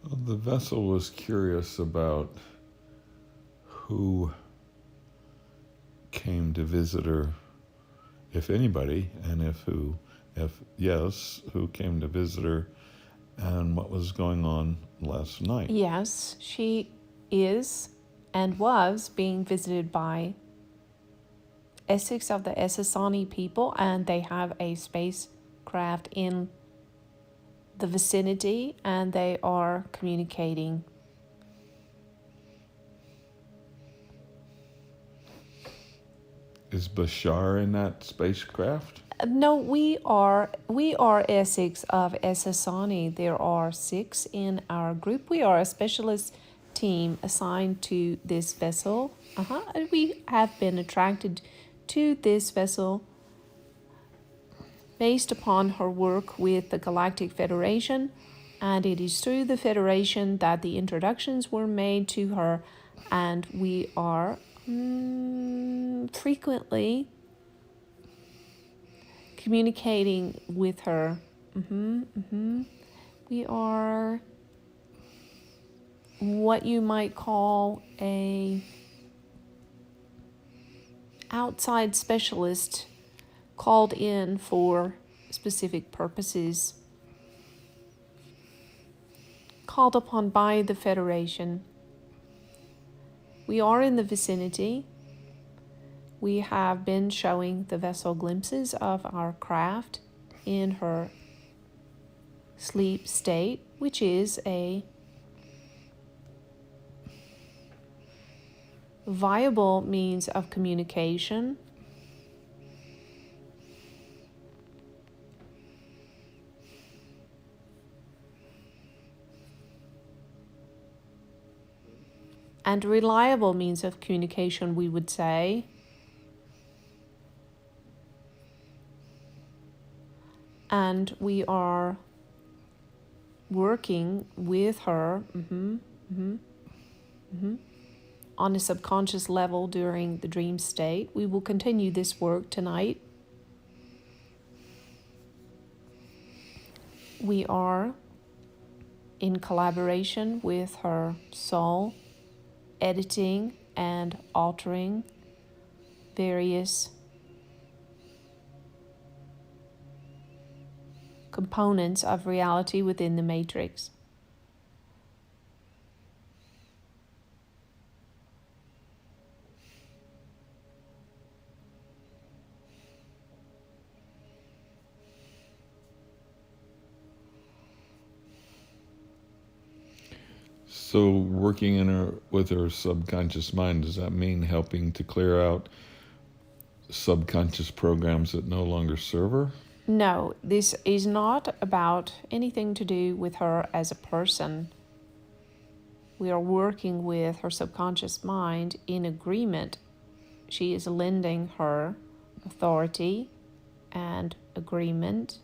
The vessel was curious about who came to visit her, if anybody, and if who. If yes, who came to visit her and what was going on last night. Yes, she is and was being visited by Essex of the Essassani people, and they have a spacecraft in the vicinity, and they are communicating. Is Bashar in that spacecraft? No, we are Essex of Essassani. There are 6 in our group. We are a specialist team assigned to this vessel. And we have been attracted to this vessel based upon her work with the Galactic Federation, and it is through the Federation that the introductions were made to her, and we are frequently communicating with her. We are what you might call a outside specialist called in for specific purposes, called upon by the Federation. We are in the vicinity. We have been showing the vessel glimpses of our craft in her sleep state, which is a viable means of communication. And reliable means of communication, we would say. And we are working with her on a subconscious level during the dream state. We will continue this work tonight. We are in collaboration with her soul, editing and altering various components of reality within the matrix. So working with her subconscious mind, does that mean helping to clear out subconscious programs that no longer serve her? No, this is not about anything to do with her as a person. We are working with her subconscious mind in agreement. She is lending her authority and agreement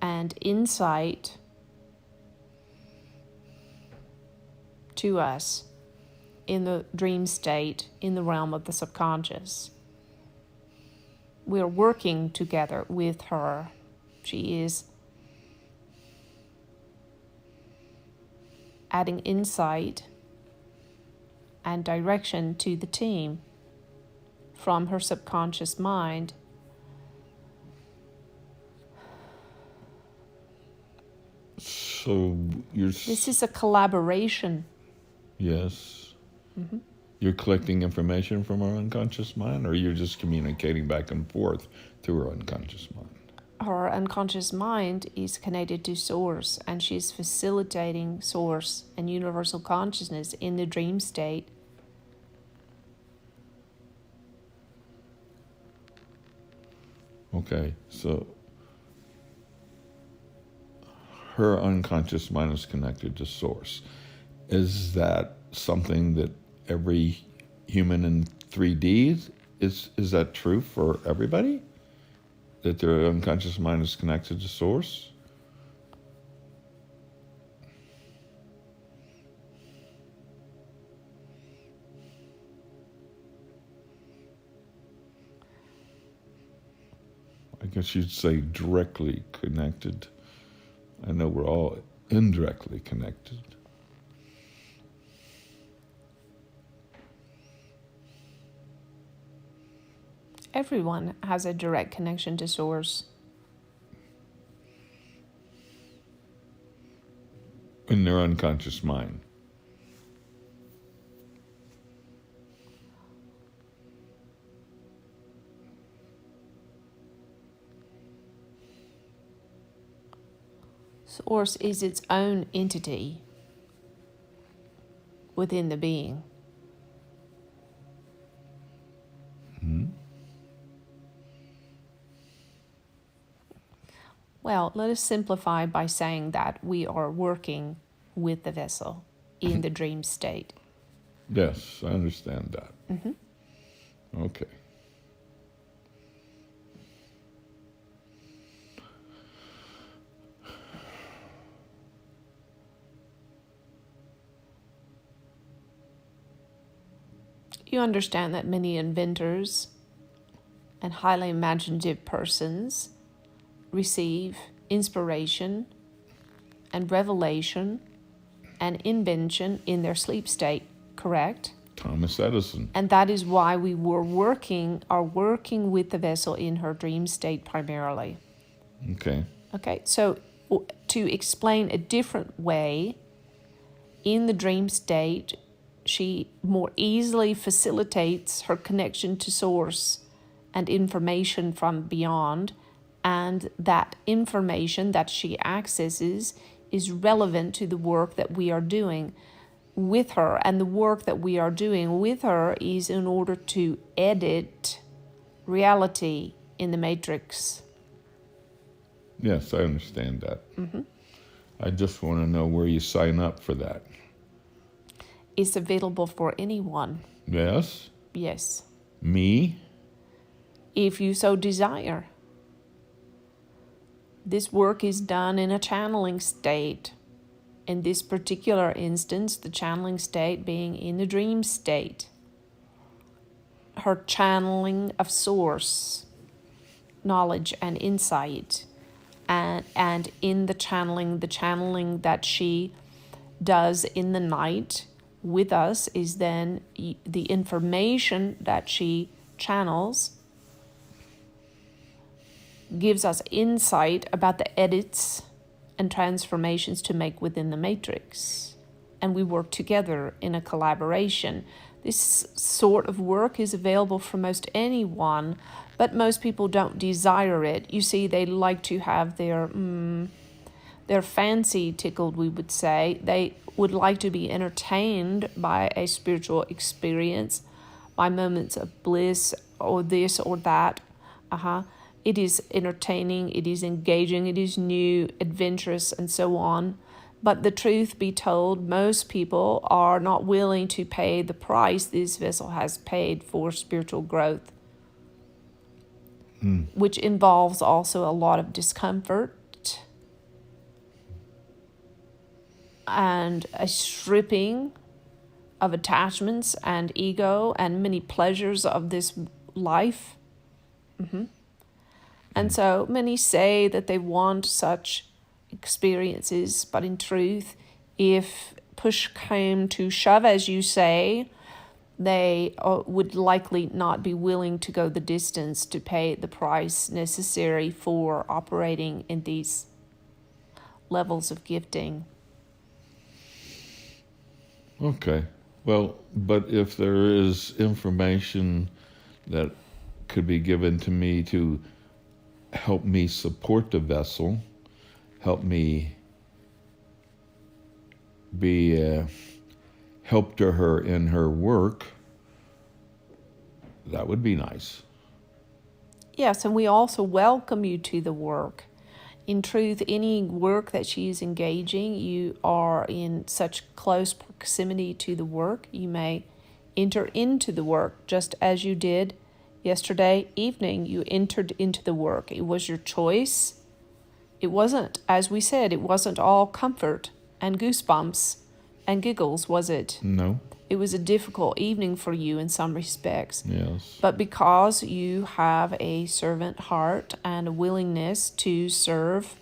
and insight to us in the dream state, in the realm of the subconscious. We're working together with her. She is adding insight and direction to the team from her subconscious mind. So This is a collaboration. Yes. You're collecting information from her unconscious mind, or you're just communicating back and forth through her unconscious mind? Her unconscious mind is connected to Source, and she's facilitating Source and universal consciousness in the dream state. Okay, so her unconscious mind is connected to Source. Is that something that every human in 3D is that true for everybody? That their unconscious mind is connected to Source? I guess you'd say directly connected. I know we're all indirectly connected. Everyone has a direct connection to Source. In their unconscious mind. Source is its own entity within the being. Well, let us simplify by saying that we are working with the vessel in the dream state. Yes, I understand that. Okay. You understand that many inventors and highly imaginative persons receive inspiration and revelation and invention in their sleep state, correct? Thomas Edison. And that is why we are working with the vessel in her dream state primarily. Okay. Okay, so to explain a different way, in the dream state, she more easily facilitates her connection to Source and information from beyond, and that information that she accesses is relevant to the work that we are doing with her. And the work that we are doing with her is in order to edit reality in the matrix. Yes, I understand that. I just want to know where you sign up for that. It's available for anyone. Yes? Yes. Me? If you so desire. This work is done in a channeling state. In this particular instance, the channeling state being in the dream state. Her channeling of Source, knowledge and insight. And in the channeling that she does in the night with us is then the information that she channels gives us insight about the edits and transformations to make within the matrix. And we work together in a collaboration. This sort of work is available for most anyone, but most people don't desire it. You see, they like to have their fancy tickled, we would say. They would like to be entertained by a spiritual experience, by moments of bliss or this or that. It is entertaining, it is engaging, it is new, adventurous, and so on. But the truth be told, most people are not willing to pay the price this vessel has paid for spiritual growth, which involves also a lot of discomfort and a stripping of attachments and ego and many pleasures of this life. And so many say that they want such experiences, but in truth, if push came to shove, as you say, they would likely not be willing to go the distance to pay the price necessary for operating in these levels of gifting. Okay. Well, but if there is information that could be given to me to help me support the vessel, help me be help to her in her work, that would be nice. Yes, and we also welcome you to the work. In truth, any work that she is engaging, you are in such close proximity to the work. You may enter into the work just as you did yesterday evening. You entered into the work. It was your choice. It wasn't, as we said, it wasn't all comfort and goosebumps and giggles, was it? No. It was a difficult evening for you in some respects. Yes. But because you have a servant heart and a willingness to serve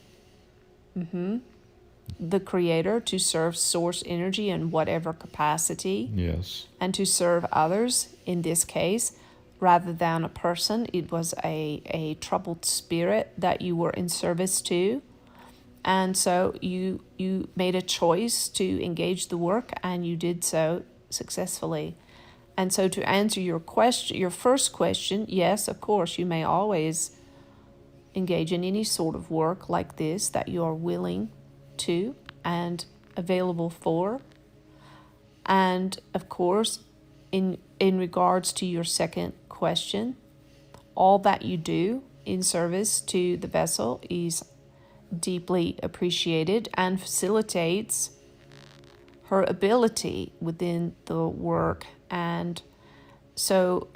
the creator, to serve source energy in whatever capacity, Yes. and to serve others. In this case, rather than a person, it was a troubled spirit that you were in service to. And so you made a choice to engage the work, and you did so successfully. And so to answer your question, your first question, yes, of course, you may always engage in any sort of work like this that you are willing to and available for. And of course, in regards to your second question, all that you do in service to the vessel is deeply appreciated and facilitates her ability within the work. And so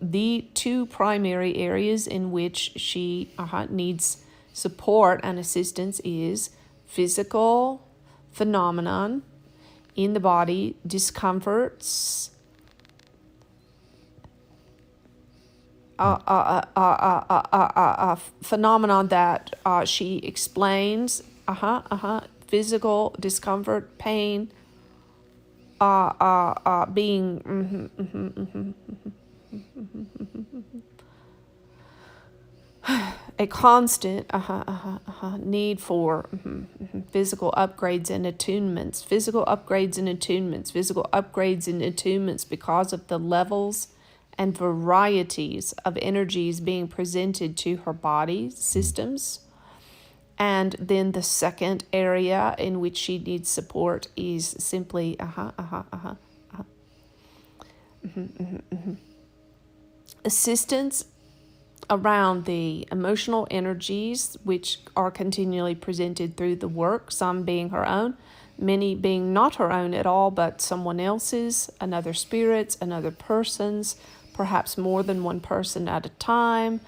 the two primary areas in which she needs support and assistance is physical phenomenon in the body, discomforts, phenomenon that she explains, physical discomfort, pain, being a constant need for physical upgrades and attunements, because of the levels and varieties of energies being presented to her body systems. And then the second area in which she needs support is simply assistance around the emotional energies which are continually presented through the work, some being her own, many being not her own at all, but someone else's, another spirit's, another person's, perhaps more than one person at a time.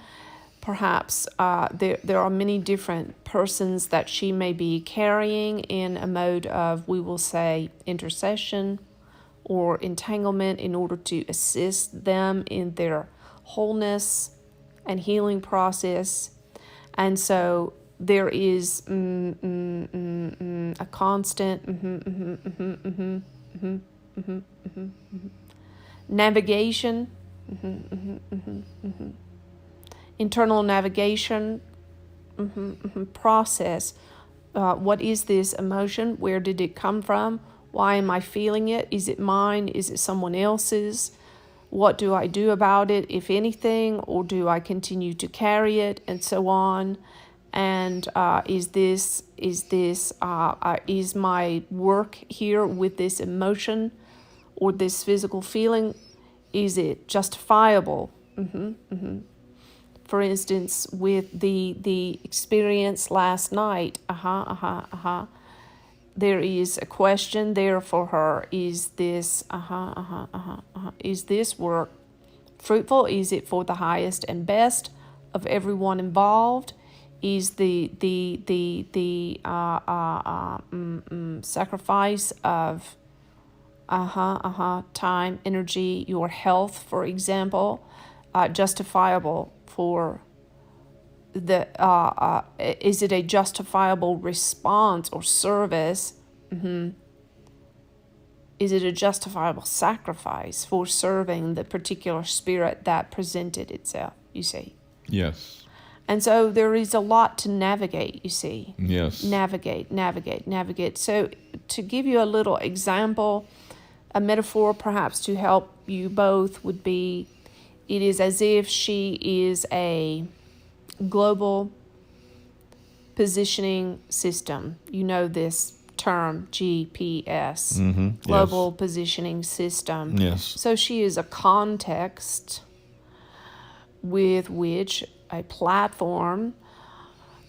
Perhaps there are many different persons that she may be carrying in a mode of, we will say, intercession or entanglement in order to assist them in their wholeness and healing process. And so there is a constant navigation, internal navigation process. What is this emotion? Where did it come from? Why am I feeling it? Is it mine? Is it someone else's? What do I do about it, if anything, or do I continue to carry it, and so on? And is my work here with this emotion or this physical feeling, is it justifiable? For instance, with the experience last night, there is a question there for her. Is this work fruitful? Is it for the highest and best of everyone involved? Is the sacrifice of time, energy, your health, for example, justifiable for the is it a justifiable response or service? Is it a justifiable sacrifice for serving the particular spirit that presented itself, you see? Yes. And so there is a lot to navigate, you see. Yes. Navigate. So to give you a little example, a metaphor perhaps to help you both would be, it is as if she is a global positioning system. You know this term, GPS, global positioning system. Yes. So she is a context with which a platform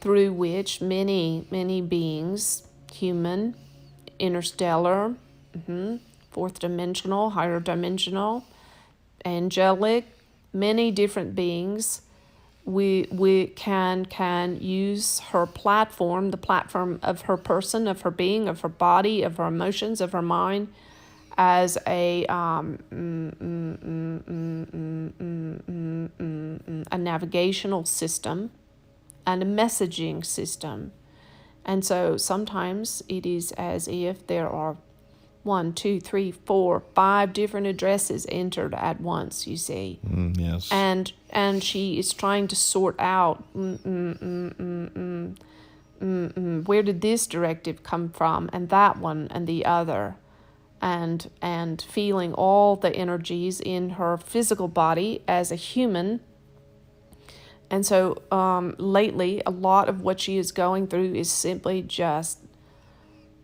through which many beings, human, interstellar, fourth dimensional, higher dimensional, angelic, many different beings, we can use her platform, the platform of her person, of her being, of her body, of her emotions, of her mind, as a navigational system and a messaging system. And so sometimes it is as if there are 1, 2, 3, 4, 5 different addresses entered at once, you see. Yes. And she is trying to sort out where did this directive come from, and that one and the other, and feeling all the energies in her physical body as a human. And so lately, a lot of what she is going through is simply just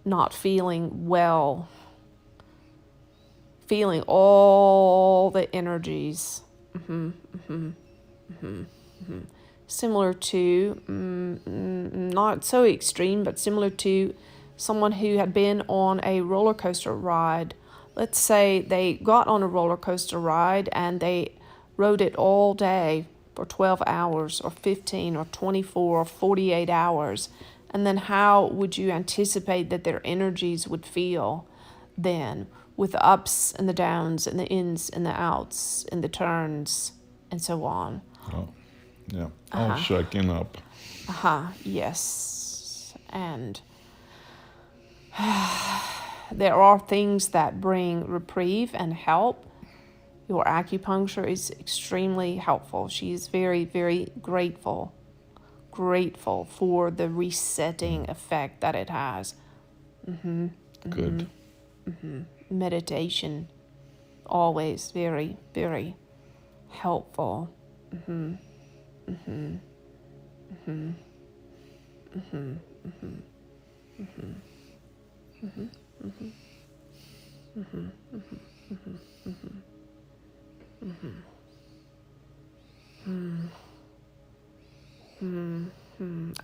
not feeling well, feeling all the energies. Similar to, not so extreme, but similar to someone who had been on a roller coaster ride. Let's say they got on a roller coaster ride and they rode it all day for 12 hours or 15 or 24 or 48 hours. And then how would you anticipate that their energies would feel then, with the ups and the downs and the ins and the outs and the turns and so on? Oh, yeah. All shaking up. Yes. And there are things that bring reprieve and help. Your acupuncture is extremely helpful. She is very, very grateful for the resetting effect that it has. Good. Meditation, always very, very helpful.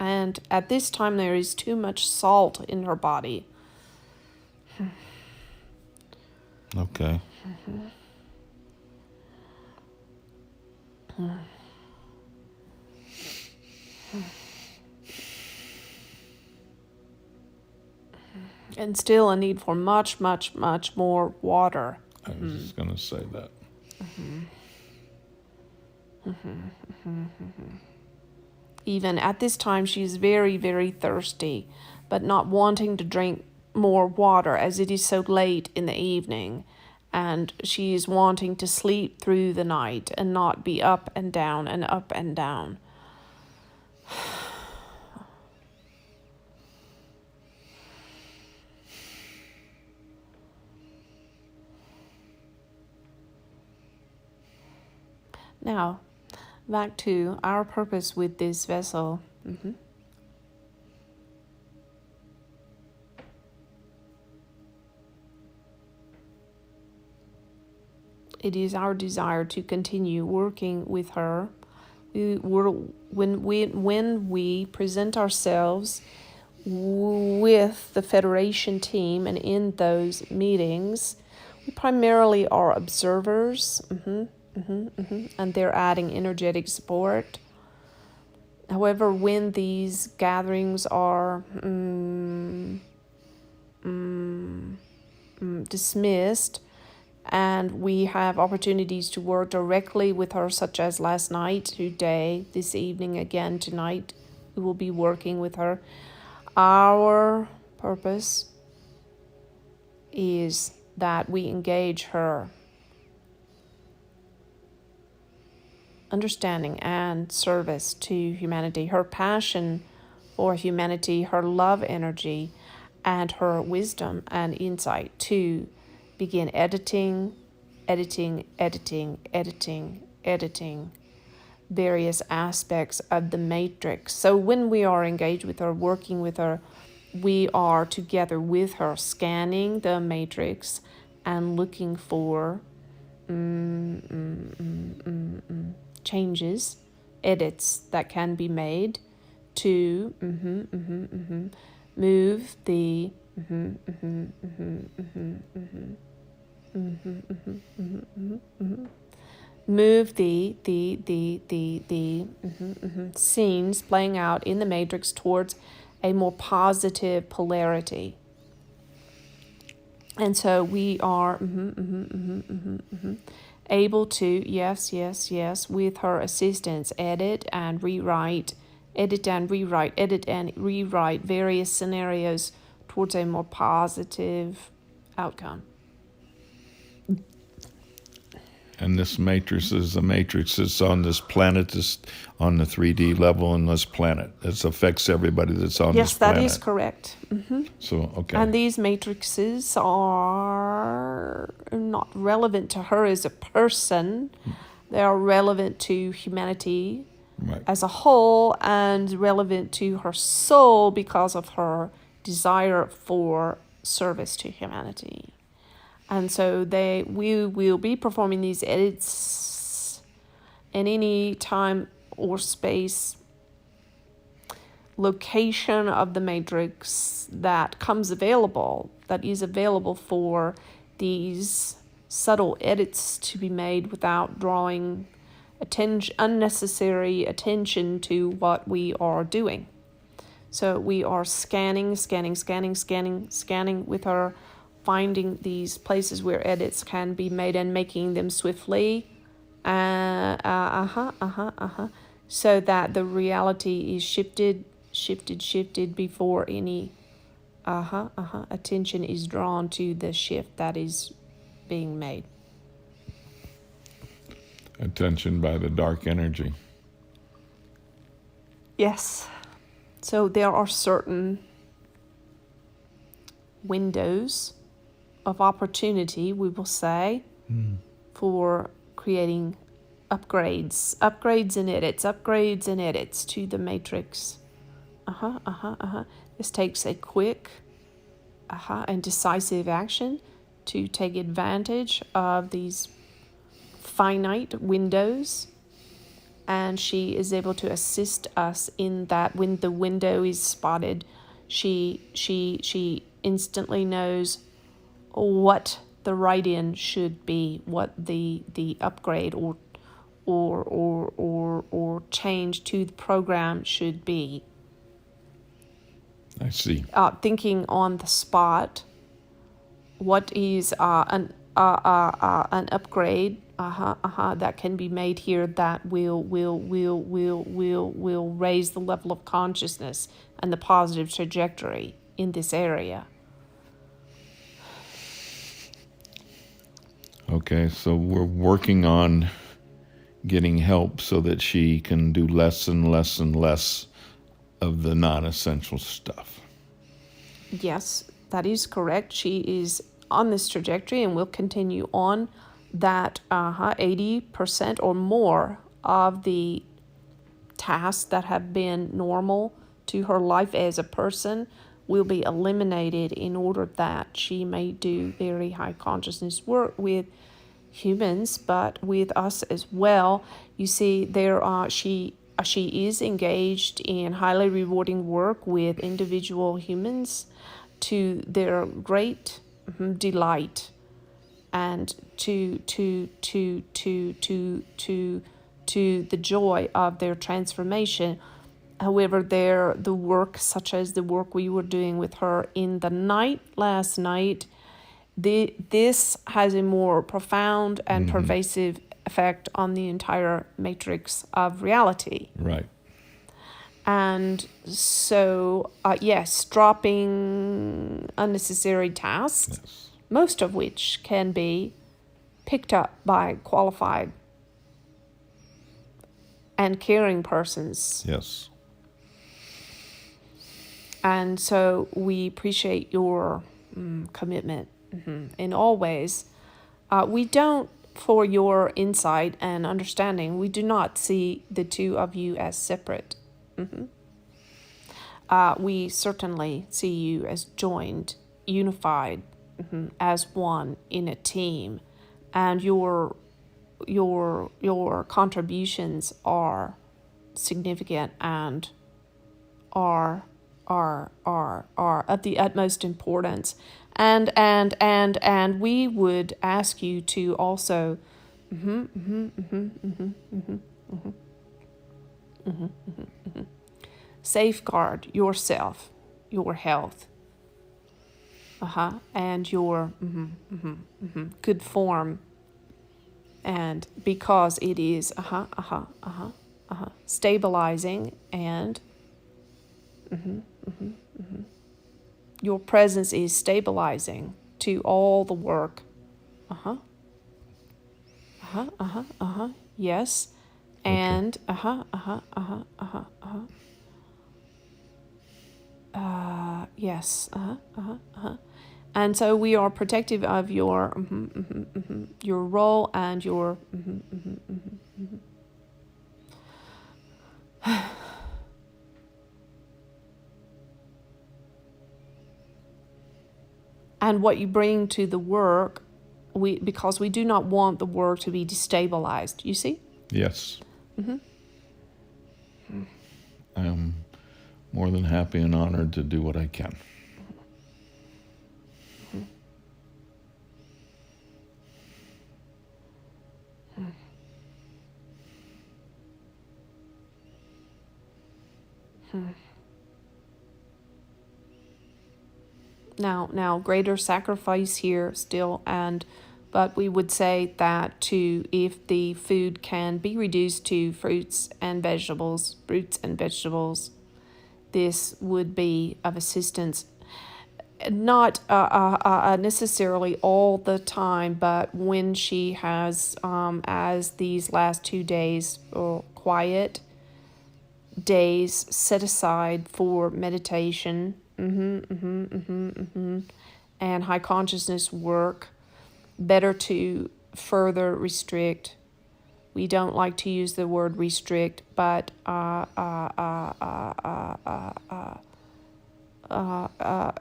And at this time there is too much salt in her body. Okay. And still a need for much, much, much more water. I was just going to say that. Even at this time, she's very, very thirsty, but not wanting to drink more water as it is so late in the evening. And she's wanting to sleep through the night and not be up and down and up and down. Now, back to our purpose with this vessel. It is our desire to continue working with her. When we present ourselves with the Federation team and in those meetings, we primarily are observers. And they're adding energetic support. However, when these gatherings are dismissed and we have opportunities to work directly with her, such as last night, today, this evening, again tonight, we will be working with her. Our purpose is that we engage her understanding and service to humanity, her passion for humanity, her love energy, and her wisdom and insight to begin editing various aspects of the matrix. So when we are engaged with her, working with her, we are together with her, scanning the matrix and looking for changes, edits that can be made to move the scenes playing out in the matrix towards a more positive polarity. And so we are able to, yes, with her assistance, edit and rewrite edit and rewrite various scenarios towards a more positive outcome. And this matrix is a matrix that's on this planet, this on the 3D level on this planet. It affects everybody that's on Yes, this planet. that is correct. So, okay. And these matrices are not relevant to her as a person. They are relevant to humanity Right. as a whole and relevant to her soul because of her desire for service to humanity. And so we will be performing these edits in any time or space, location of the matrix that is available for these subtle edits to be made without drawing unnecessary attention to what we are doing. So we are scanning with her, finding these places where edits can be made and making them swiftly, so that the reality is shifted before any attention is drawn to the shift that is being made. Attention by the dark energy. Yes. So there are certain windows of opportunity, we will say, for creating upgrades and edits to the matrix. This takes a quick and decisive action to take advantage of these finite windows, and she is able to assist us in that. When the window is spotted, she instantly knows what the write-in should be, what the upgrade or change to the program should be. I see. Thinking on the spot, what is an upgrade that can be made here that will raise the level of consciousness and the positive trajectory in this area. Okay, so we're working on getting help so that she can do less and less and less of the non-essential stuff. Yes, that is correct. She is on this trajectory and will continue on that 80% or more of the tasks that have been normal to her life as a person will be eliminated in order that she may do very high consciousness work with humans, but with us as well. You see, she is engaged in highly rewarding work with individual humans to their great delight and to the joy of their transformation. However, the work, such as the work we were doing with her in the night last night, this has a more profound and pervasive effect on the entire matrix of reality. Right. And so, yes, dropping unnecessary tasks, Yes. most of which can be picked up by qualified and caring persons. Yes. And so we appreciate your commitment in all ways. We don't, for your insight and understanding, we do not see the two of you as separate. We certainly see you as joined, unified, as one in a team, and your contributions are significant and are of the utmost importance, and we would ask you to also safeguard yourself, your health, and your good form, and because it is stabilizing, and your presence is stabilizing to all the work. Yes. And yes. And so we are protective of your role and your and what you bring to the work. Because we do not want the work to be destabilized. You see? Yes. I am more than happy and honored to do what I can. Now, greater sacrifice here still, but we would say that if the food can be reduced to fruits and vegetables, this would be of assistance. Not necessarily all the time, but when she has, as these last 2 days, quiet days set aside for meditation, and high consciousness work, better to further restrict. We don't like to use the word restrict, but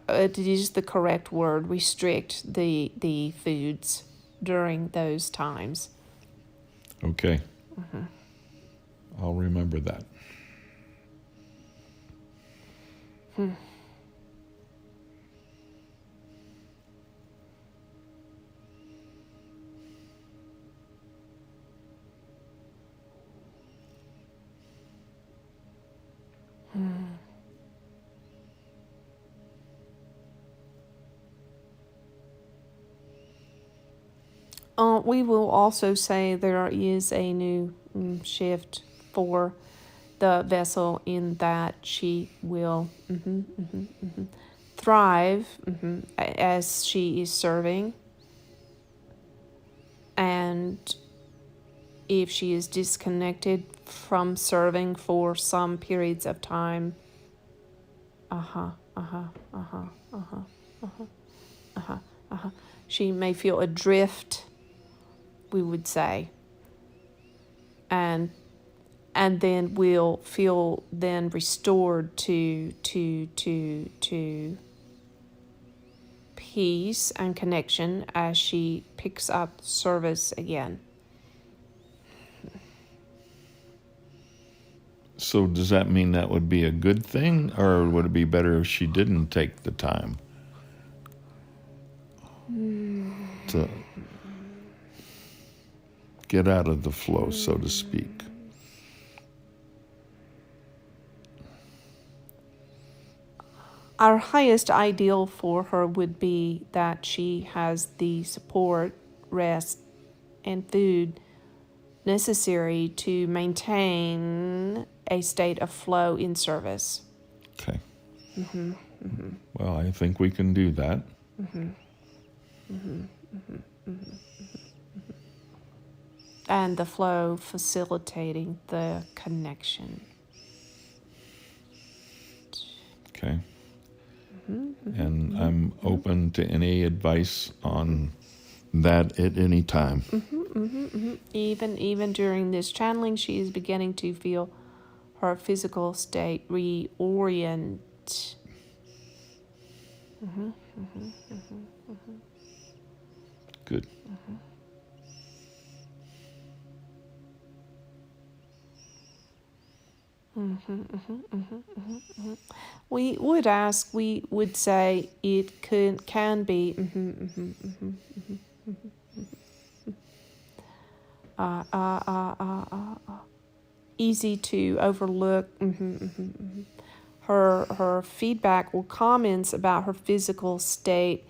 it is the correct word. Restrict the foods during those times. Okay. I'll remember that. We will also say there is a new shift for the vessel in that she will thrive as she is serving. And if she is disconnected from serving for some periods of time, she may feel adrift, we would say, and then will feel then restored to peace and connection as she picks up service again. So does that mean that would be a good thing, or would it be better if she didn't take the time to get out of the flow, so to speak? Our highest ideal for her would be that she has the support, rest, and food necessary to maintain a state of flow in service. Okay. Well, I think we can do that. And the flow facilitating the connection. Okay. And I'm open to any advice on that at any time. Even during this channeling, she is beginning to feel her physical state reorient. Good. We would say it can be easy to overlook her feedback or comments about her physical state,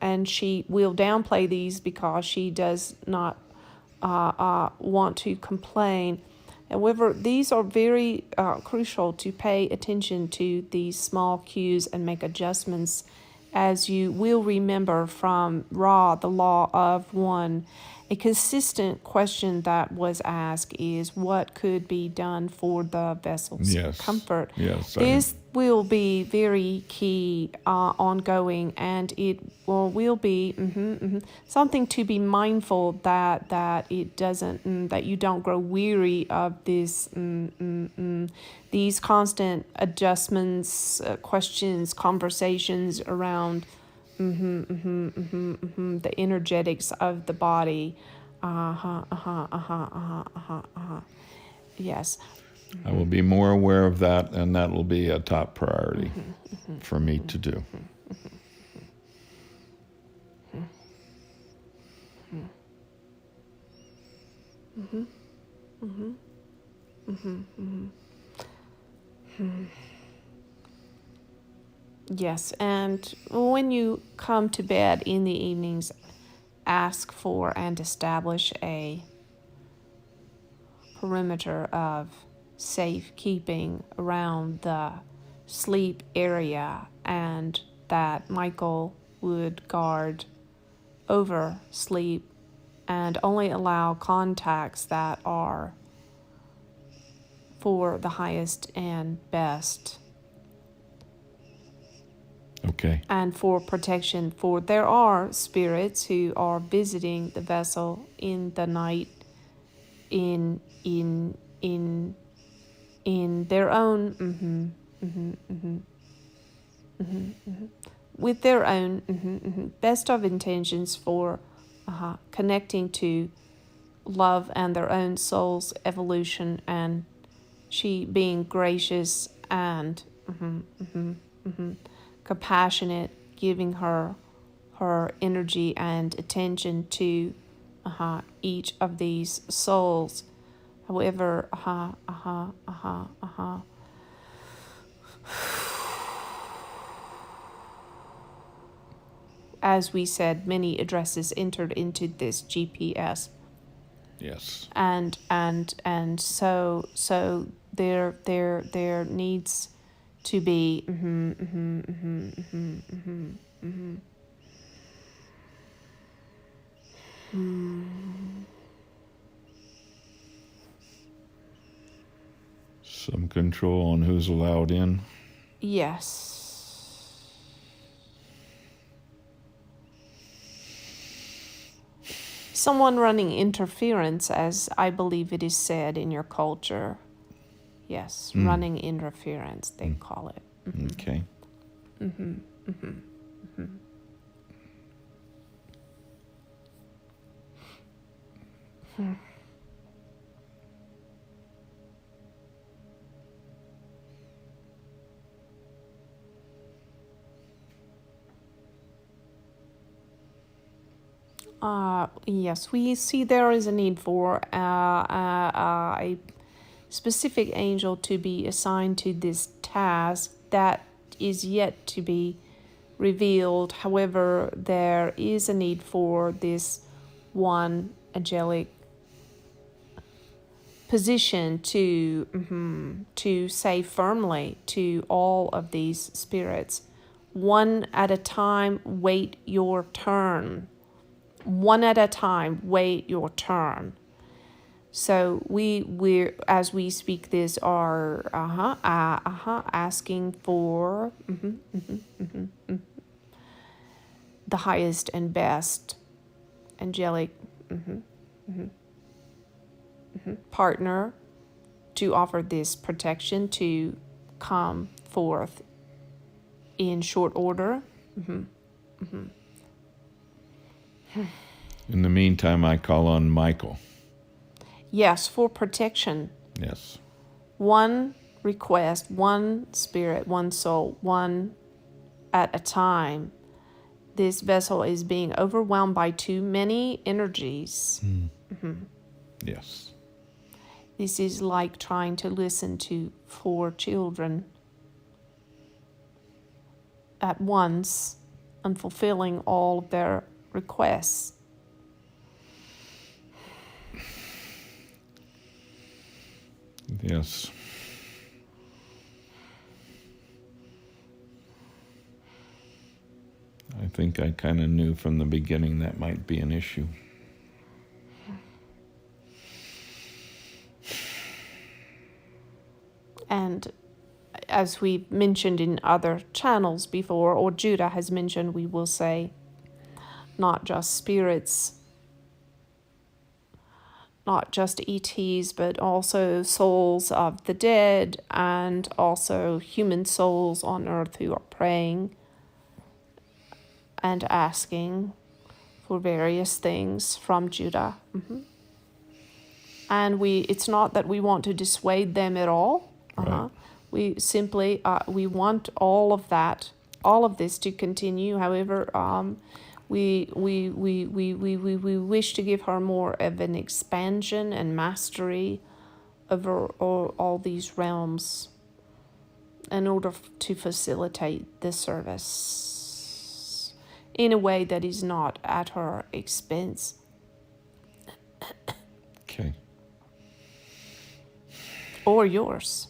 and she will downplay these because she does not want to complain. However, these are very crucial to pay attention to these small cues and make adjustments, as you will remember from Ra, the law of one. A consistent question that was asked is what could be done for the vessel's comfort. Yes. This will be very key, ongoing, and it will be something to be mindful that it doesn't that you don't grow weary of this these constant adjustments, questions, conversations around the energetics of the body. Yes. I will be more aware of that, and that will be a top priority for me to do. Yes, and when you come to bed in the evenings, ask for and establish a perimeter of safekeeping around the sleep area, and that Michael would guard over sleep and only allow contacts that are for the highest and best. Okay. And for protection, for there are spirits who are visiting the vessel in the night in their own with their own best of intentions for connecting to love and their own soul's evolution, and she being gracious and compassionate, giving her energy and attention to each of these souls. However, as we said, many addresses entered into this GPS. Yes. And so there needs to be Some control on who's allowed in. yes. Someone running interference, as I believe it is said in your culture. Yes, running interference, they call it. Okay. Yes, we see there is a need for a specific angel to be assigned to this task that is yet to be revealed. However, there is a need for this one angelic position to say firmly to all of these spirits, one at a time, wait your turn. One at a time, wait your turn. So we're as we speak this are asking for the highest and best angelic partner to offer this protection to come forth in short order. In the meantime, I call on Michael. Yes, for protection. Yes. One request, one spirit, one soul, one at a time. This vessel is being overwhelmed by too many energies. Yes. This is like trying to listen to 4 children at once and fulfilling all of their requests. Yes. I think I kind of knew from the beginning that might be an issue. And as we mentioned in other channels before, or Judah has mentioned, we will say not just spirits, not just ETs, but also souls of the dead and also human souls on earth who are praying and asking for various things from Judah. And it's not that we want to dissuade them at all. Right. We simply, we want all of this to continue. However, we wish to give her more of an expansion and mastery over all these realms in order to facilitate the service in a way that is not at her expense. Okay. Or yours.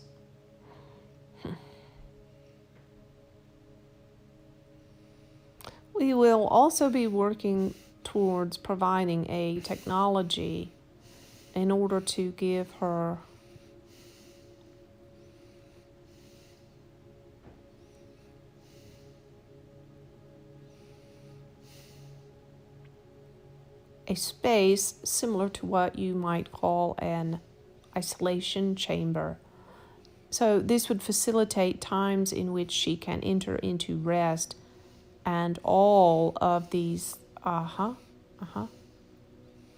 We will also be working towards providing a technology in order to give her a space similar to what you might call an isolation chamber. So this would facilitate times in which she can enter into rest, and all of these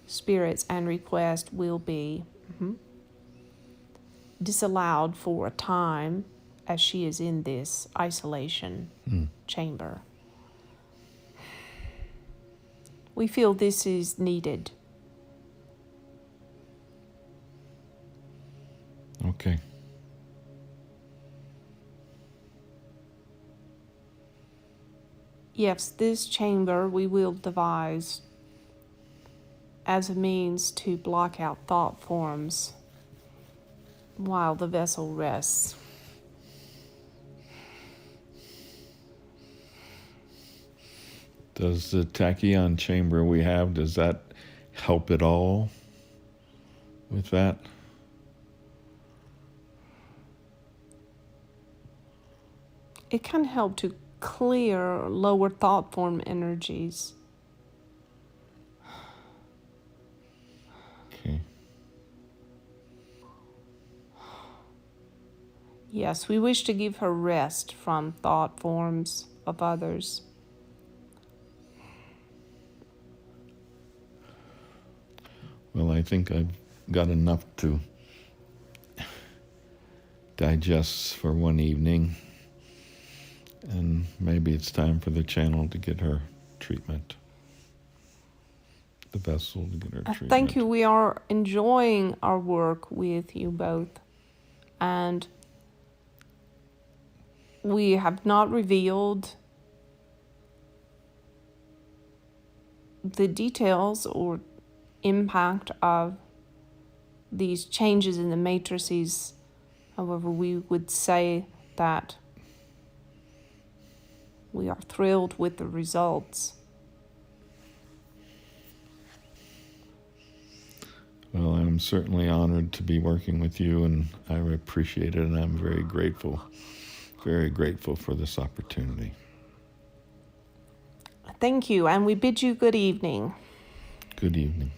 spirits and requests will be disallowed for a time as she is in this isolation chamber. We feel this is needed. Okay. Yes, this chamber we will devise as a means to block out thought forms while the vessel rests. Does the tachyon chamber we have, does that help at all with that? It can help to clear lower thought form energies. Okay. Yes, we wish to give her rest from thought forms of others. Well, I think I've got enough to digest for one evening. And maybe it's time for the channel to get her treatment. The vessel to get her treatment. Thank you. We are enjoying our work with you both. And we have not revealed the details or impact of these changes in the matrices. However, we would say that we are thrilled with the results. Well, I'm certainly honored to be working with you, and I appreciate it, and I'm very grateful for this opportunity. Thank you, and we bid you good evening. Good evening.